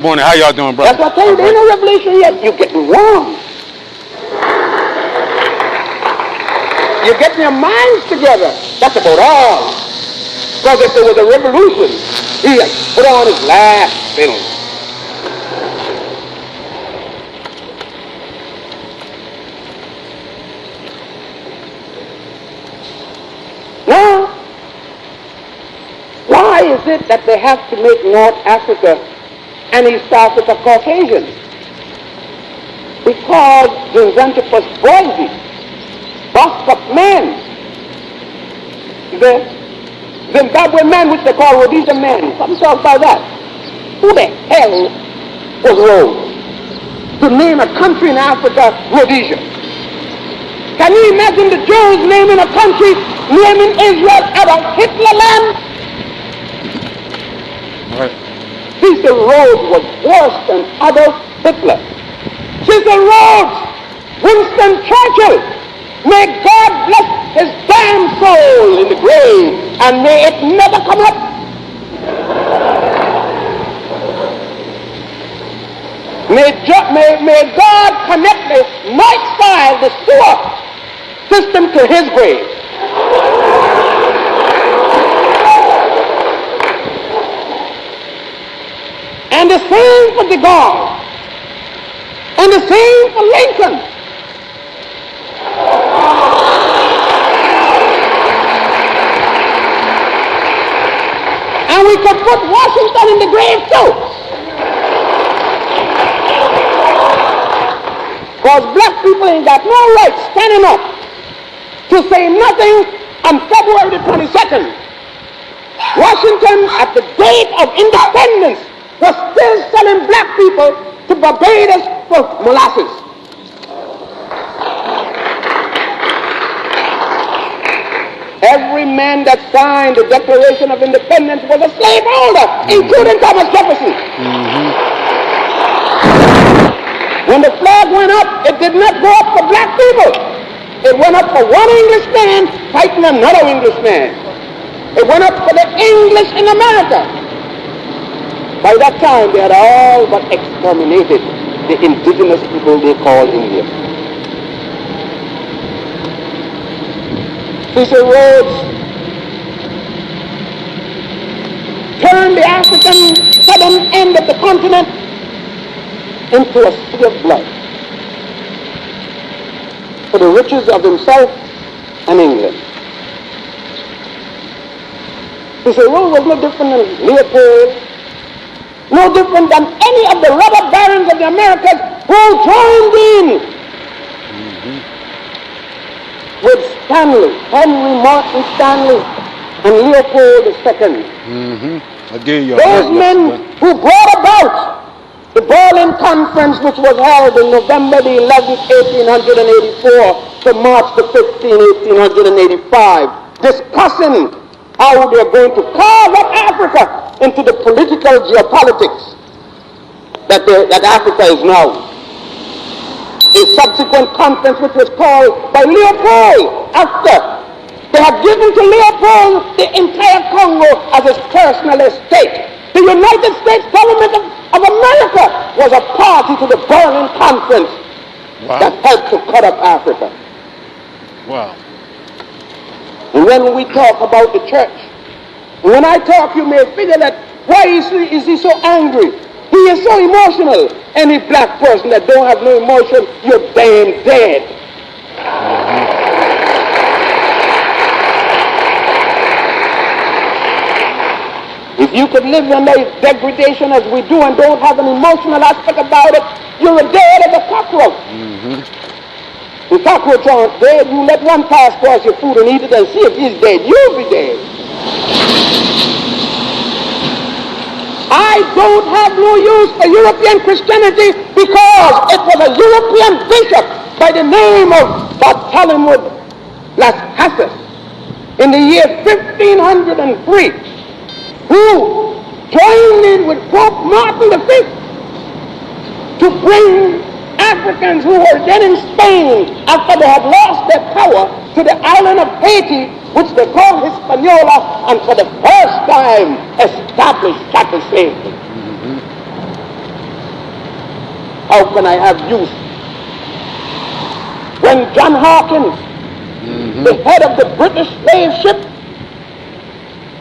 Morning, how y'all doing, brother? That's what I tell you, there ain't no revelation yet. You're getting wrong. You're getting your minds together. That's about all. Because if there was a revolution, he had put on his last film. Now, why is it that they have to make North Africa and East Africa Caucasian? Because the inventor was Boise, bust up men. The Zimbabwe man, which they call Rhodesia man. Something talk about that. Who the hell was Rhodes? To name a country in Africa, Rhodesia. Can you imagine the Jews naming a country, naming Israel Adolf Hitler land? Right. Cecil Rhodes was worse than Adolf Hitler. Cecil Rhodes, Winston Churchill, may God bless his damn soul in the grave, and may it never come up. May God connect the north side, the sewer system to his grave. And the same for de Gaulle. And the same for Lincoln. And we could put Washington in the grave too. Because black people ain't got no right standing up to say nothing on February the 22nd. Washington, at the date of independence, was still selling black people to Barbados for molasses. Every man that signed the Declaration of Independence was a slaveholder, including Thomas Jefferson. When the flag went up, it did not go up for black people. It went up for one Englishman fighting another Englishman. It went up for the English in America. By that time, they had all but exterminated the indigenous people they call Indians. Cecil Rhodes turned the African southern end of the continent into a sea of blood for the riches of himself and England. Cecil Rhodes was no different than Leopold, no different than any of the robber barons of the Americas who joined in with Stanley, Henry Martin Stanley, and Leopold II. Those men who brought about the Berlin Conference, which was held in November the 11th, 1884 to March the 15th, 1885, discussing how they're going to carve up Africa into the political geopolitics that Africa is now. A subsequent conference which was called by Leopold after they had given to Leopold the entire Congo as his personal estate. The United States government of America was a party to the Berlin Conference that helped to cut up Africa. Wow. And when we talk about the church, when I talk, you may figure that why is he so angry? He is so emotional. Any black person that don't have no emotion, you're damn dead. If you could live under degradation as we do and don't have an emotional aspect about it, you're as dead as a cockroach. The cockroach aren't dead. You let one pass across your food and eat it and see if he's dead. You'll be dead. I don't have no use for European Christianity because it was a European bishop by the name of Bartholomew Las Casas in the year 1503 who joined in with Pope Martin V to bring Africans who were then in Spain after they had lost their power to the island of Haiti, which they call Hispaniola, and for the first time established chattel slavery. how can I have youth? When John Hawkins, the head of the British slave ship,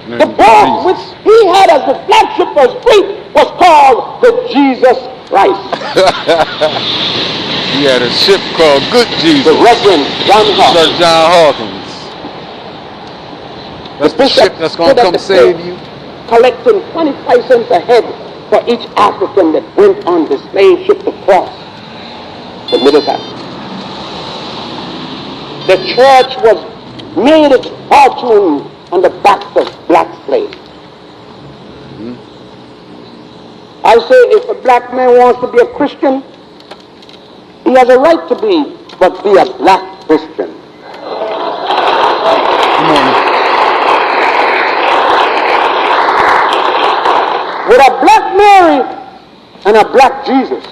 the boat which he had as the flagship for his fleet was called the Jesus Christ. He had a ship called Good Jesus. The Reverend John Hawkins. Sir John Hawkins. That's the ship that's going to come save you. Collecting 25 cents a head for each African that went on the slave ship to cross the Middle Passage. The church made its fortune on the backs of black slaves. I say if a black man wants to be a Christian, he has a right to be, but be a black Christian. Come on. With a black Mary and a black Jesus.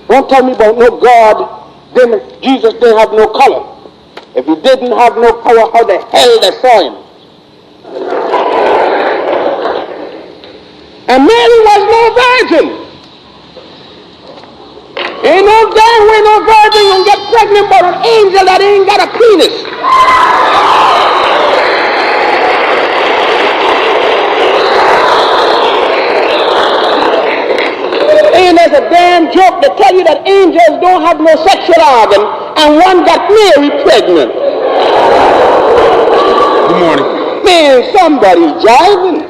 Don't tell me about no God, then Jesus didn't have no color. If he didn't have no color, how the hell they saw him? And Mary was no virgin. Ain't no damn way no virgin gonna get pregnant by an angel that ain't got a penis. And there's a damn joke that tell you that angels don't have no sexual organ and one got Mary pregnant. Good morning. Man, somebody's jiving.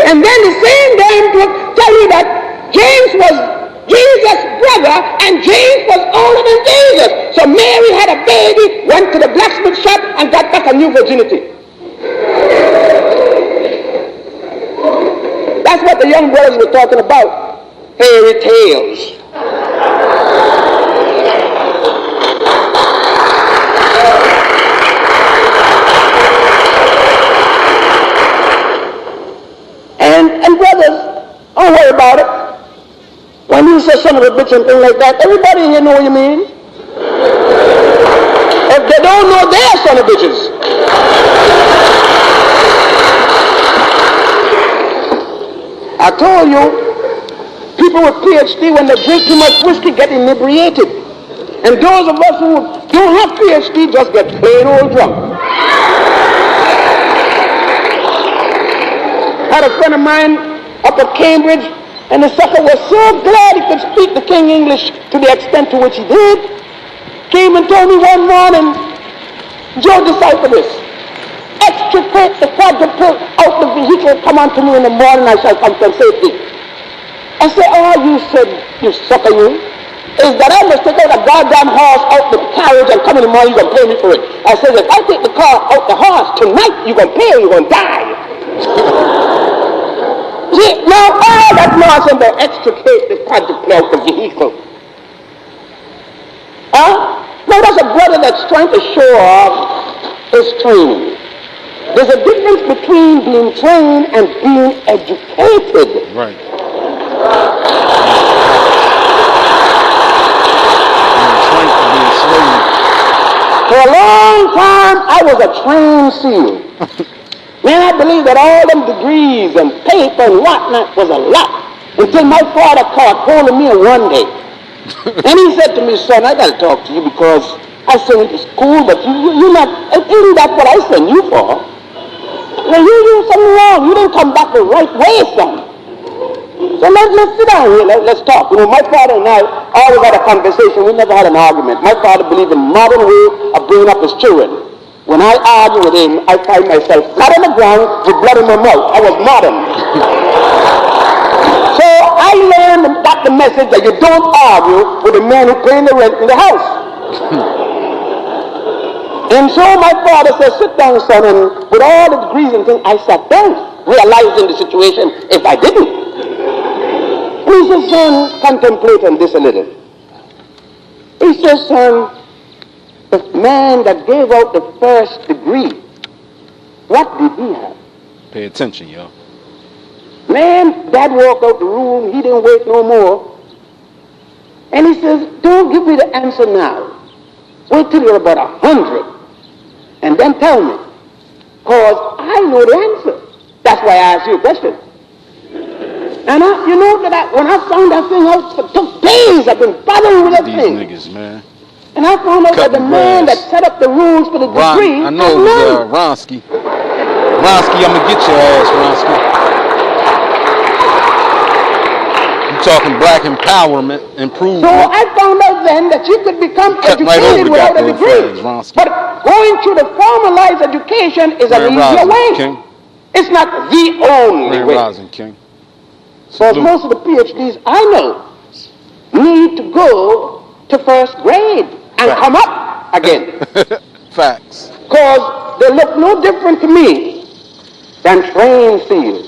And then the same damn book tell you that James was Jesus' brother and James was older than Jesus. So Mary had a baby, went to the blacksmith shop and got back a new virginity. That's what the young brothers were talking about. Fairy tales. And brothers, don't worry about it. When you say son of a bitch and things like that, everybody here know what you mean. If they don't know, they're son of bitches. I told you, people with PhD, when they drink too much whiskey, get inebriated. And those of us who don't have PhD just get plain old drunk. Had a friend of mine up at Cambridge, and the sucker was so glad he could speak the King English to the extent to which he did. Came and told me one morning, Joe, decipher this. Extricate the quadruple out the vehicle, come unto me in the morning, I shall compensate thee. I said, oh, you said, you sucker, you. Is that I must take out a goddamn horse out the carriage and come in the morning, you're going to pay me for it. I said, if I take the car out the horse tonight, you're going to pay or you're going to die. See, now all that nonsense about extricate the quadruple out the vehicle. Huh? Now that's a brother that's trying to show off his training. There's a difference between being trained and being educated. Right. For a long time, I was a trained SEAL. Man, I believed that all them degrees and paper and whatnot was a lot. Until my father caught hold of me one day. And he said to me, son, I got to talk to you because I sent you to school, but you're not, isn't that what I sent you for? Well, you did something wrong. You didn't come back the right way, son. So let's sit down here. Let's talk. You know, my father and I always had a conversation. We never had an argument. My father believed in modern way of bringing up his children. When I argue with him, I find myself flat on the ground with blood in my mouth. I was modern. So I learned got the message that you don't argue with the man who paying the rent in the house. And so my father said, sit down, son, and with all the degrees and things, I sat down, realizing the situation if I didn't. And he said, son, contemplate on this a little. He said, son, the man that gave out the first degree, what did he have? Pay attention, yo. Man, Dad walked out the room, he didn't wait no more. And he says, don't give me the answer now. Wait till you're about 100. And then tell me. Because I know the answer. That's why I asked you a question. And And you know that when I found that thing out, it took days. I've been bothering with that thing. These niggas, man. And I found out that the man that set up the rules for the degree. I know it was Ronsky. Ronsky, I'm gonna get your ass, Ronsky. You talking black empowerment, improvement. So I found out then that you could become educated without a degree. But going through the formalized education is an easier way. King. It's not the only way. Rising, King. Because most of the PhDs I know need to go to first grade and come up again. Facts. Because they look no different to me than trained seals.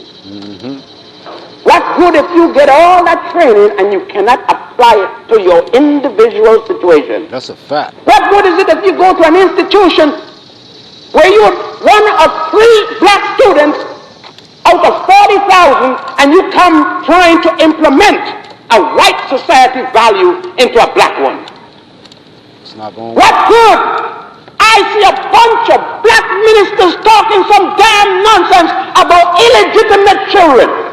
What good if you get all that training and you cannot apply it to your individual situation? That's a fact. What good is it if you go to an institution where you're one of 3 black students out of 40,000 and you come trying to implement a white society value into a black one? It's not going. What good? I see a bunch of black ministers talking some damn nonsense about illegitimate children.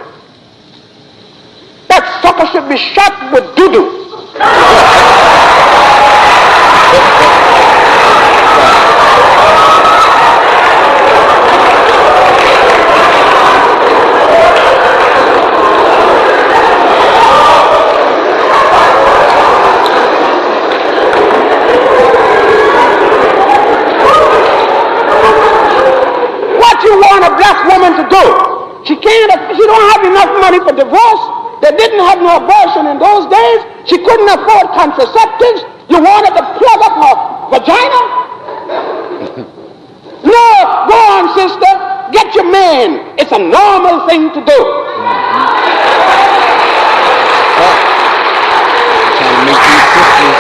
That sucker should be shot with doo-doo. What you want a black woman to do? She don't have enough money for divorce. They didn't have no abortion in those days. She couldn't afford contraceptives. You wanted to plug up her vagina? No, go on, sister. Get your man. It's a normal thing to do. Trying to make these sisters.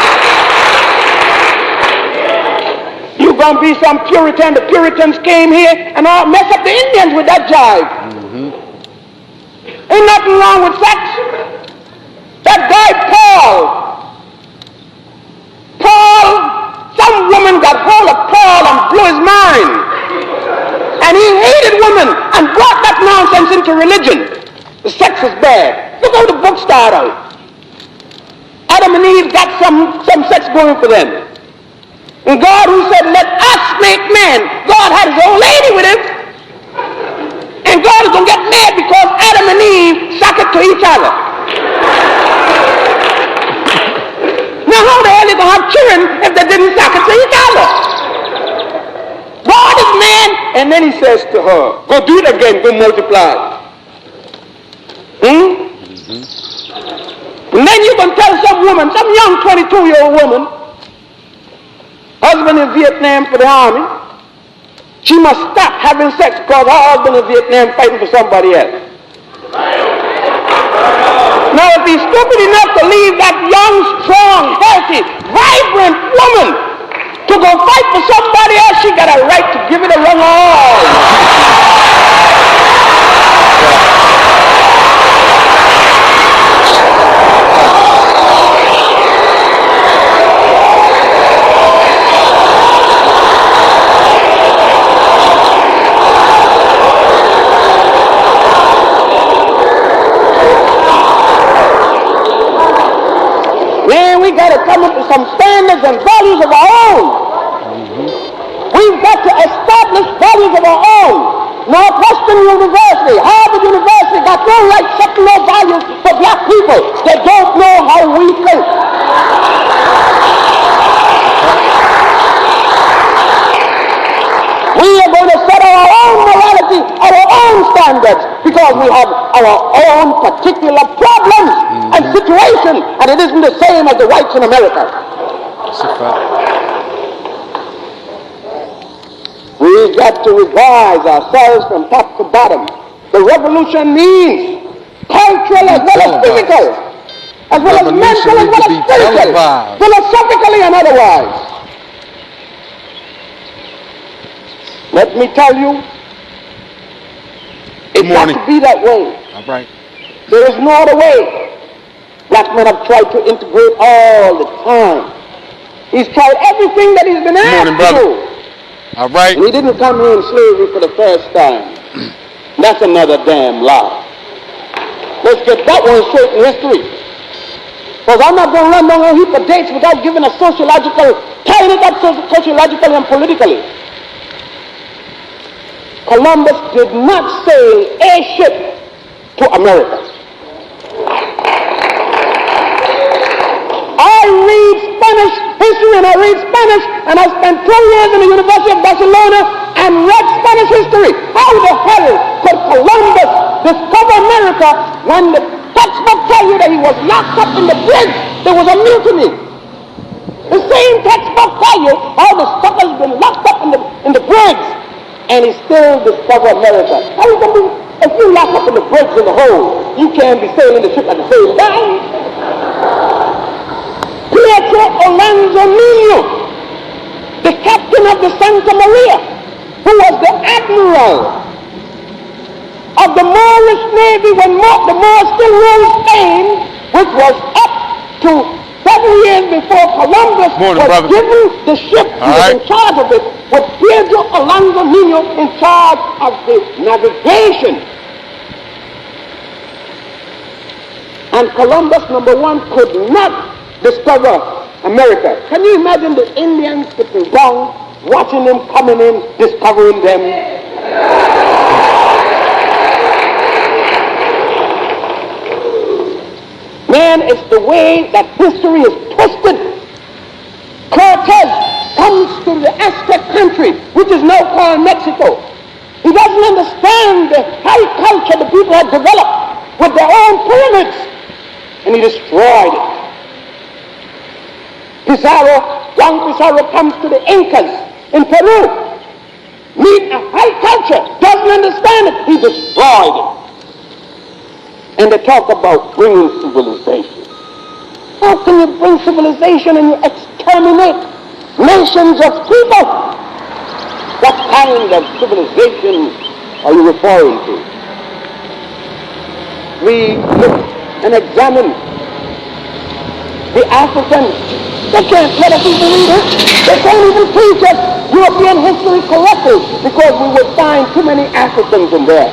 You're going to be some Puritan. The Puritans came here and all mess up the Indians with that jive. Ain't nothing wrong with sex. That guy Paul, some woman got hold of Paul and blew his mind. And he hated women and brought that nonsense into religion. The sex is bad. Look how the book started out. Adam and Eve got some sex going for them. And God, who said, let us make man, God had his old lady with him. And God is going to get mad because Adam and Eve suck it to each other. Now how the hell are you going to have children if they didn't suck it to each other? God is man, and then he says to her, go do it again, go multiply. And then you can tell some woman, some young 22-year-old woman, husband in Vietnam for the army, she must stop having sex because her husband in Vietnam fighting for somebody else. Now if he's stupid enough to leave that young, strong, healthy, vibrant woman to go fight for somebody else, she got a right to give it a run all. We got to come up with some standards and values of our own. We've got to establish values of our own. Northwestern University, Harvard University got no right setting no values for black people. They don't know how we think. We are going to set our own morality, our own standards, because we have our own particular problems and situation, and it isn't the same as the whites in America. That's a fact. We've got to revise ourselves from top to bottom. The revolution means cultural as well as physical, as well as mental as well as spiritual, philosophically and otherwise. Let me tell you, it's got to be that way. All right. There is no other way. Black men have tried to integrate all the time. He's tried everything that he's been asked to do. All right. And he didn't come here in slavery for the first time. That's another damn lie. Let's get get that one straight in history. Because I'm not going to run down a heap of dates without giving a sociological, tying it up sociologically and politically. Columbus did not sail a ship to America. I read Spanish history and I read Spanish, and I spent 2 years in the University of Barcelona and read Spanish history. How the hell could Columbus discover America when the textbook tell you that he was locked up in the bridge? There was a mutiny. The same textbook tell you how the suckers been locked up in the bridge, and he still discovered America. How you gonna be, if you lock up in the bridge in the hole, you can't be sailing the ship at the same time. Pietro Alonso, the captain of the Santa Maria, who was the admiral of the Moorish Navy when the Moors still ruled Spain, which was up to 7 years before Columbus was given the ship. He was in charge of it, with Pietro Alonso Nino in charge of the navigation. And Columbus, number one, could not discover America. Can you imagine the Indians sitting down, watching them coming in, discovering them? Man, it's the way that history is twisted. Cortez comes to the Aztec country, which is now called Mexico. He doesn't understand the high culture the people had developed with their own pyramids, and he destroyed it. Juan Pizarro comes to the Incas in Peru, meet a high culture, doesn't understand it, he destroyed it. And they talk about bringing civilization. How can you bring civilization and you exterminate nations of people? What kind of civilization are you referring to? We look and examine the Africans. They can't let us even read it. They can't even teach us European history correctly because we would find too many Africans in there.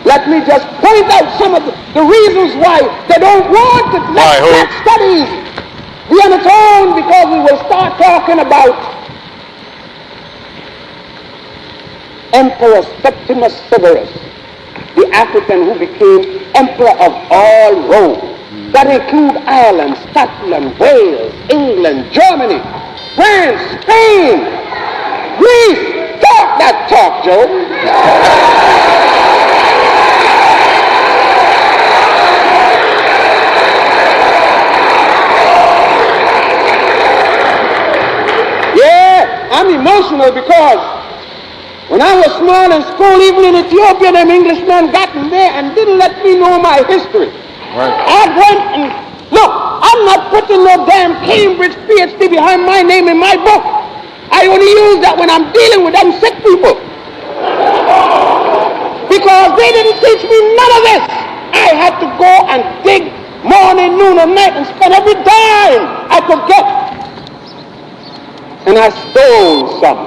Let me just point out some of the reasons why they don't want to let studies be on its own, because we will start talking about Emperor Septimus Severus, the African who became emperor of all Rome. That include Ireland, Scotland, Wales, England, Germany, France, Spain, Greece. Talk that talk, Joe. I'm emotional because when I was small in school, even in Ethiopia, them Englishmen got in there and didn't let me know my history. Right. I went and, look, I'm not putting no damn Cambridge PhD behind my name in my book. I only use that when I'm dealing with them sick people. Because they didn't teach me none of this. I had to go and dig morning, noon, and night and spend every dime I could get. And I stole some.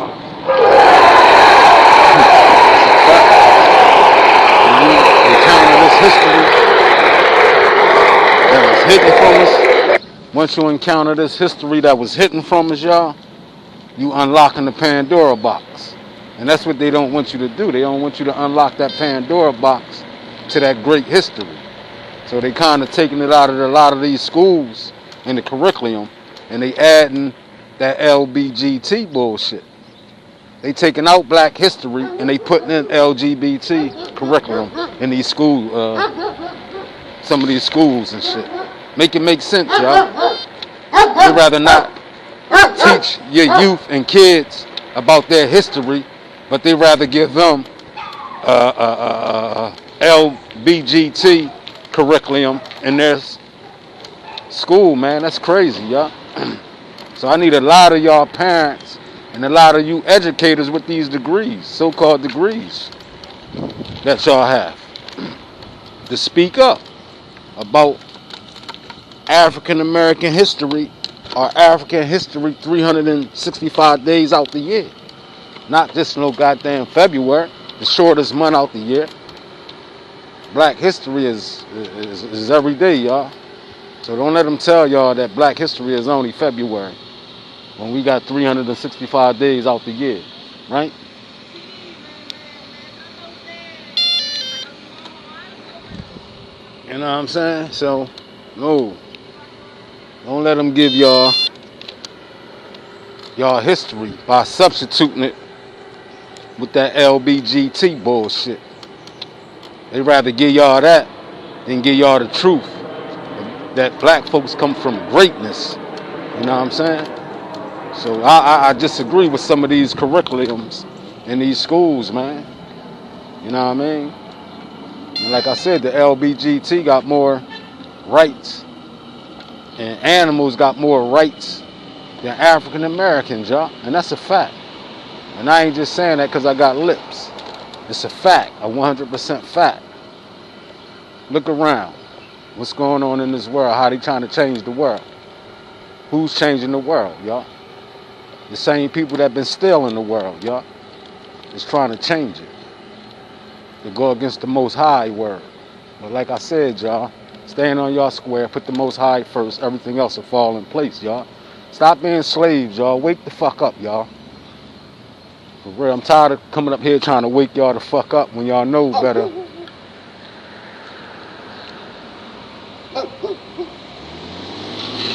You encounter this history that was hidden from us. Once you encounter this history that was hidden from us, y'all, you unlocking the Pandora box. And that's what they don't want you to do. They don't want you to unlock that Pandora box to that great history. So they kind of taking it out of a lot of these schools in the curriculum, and they adding that LBGT bullshit. They taking out black history and they putting in LGBT curriculum in these schools, some of these schools and shit. Make it make sense, y'all. They'd rather not teach your youth and kids about their history, but they rather give them LBGT curriculum in their school, man. That's crazy, y'all. So I need a lot of y'all parents and a lot of you educators with these degrees, so-called degrees that y'all have, to speak up about African American history or African history 365 days out the year. Not just no goddamn February, the shortest month out the year. Black history is every day, y'all. So don't let them tell y'all that black history is only February when we got 365 days out the year, right? You know what I'm saying? So, no. Don't let them give y'all history by substituting it with that LBGT bullshit. They'd rather give y'all that than give y'all the truth that black folks come from greatness. You know what I'm saying? So I disagree with some of these curriculums in these schools, man. You know what I mean? And like I said, the LBGT got more rights, and animals got more rights than African Americans, y'all. And that's a fact. And I ain't just saying that because I got lips. It's a fact, a 100% fact. Look around. What's going on in this world? How they trying to change the world? Who's changing the world, y'all? The same people that been stealing the world, y'all, is trying to change it. To go against the Most High word. But like I said, y'all, stand on y'all square, put the Most High first, everything else will fall in place, y'all. Stop being slaves, y'all. Wake the fuck up, y'all. For real, I'm tired of coming up here trying to wake y'all the fuck up when y'all know better.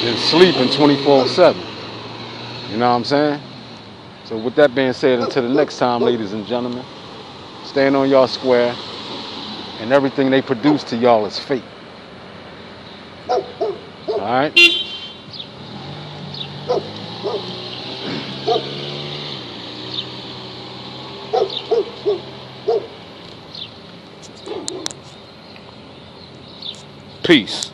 Than sleeping 24/7. You know what I'm saying? So with that being said, until the next time, ladies and gentlemen, stand on y'all square, and everything they produce to y'all is fake. Alright? Peace.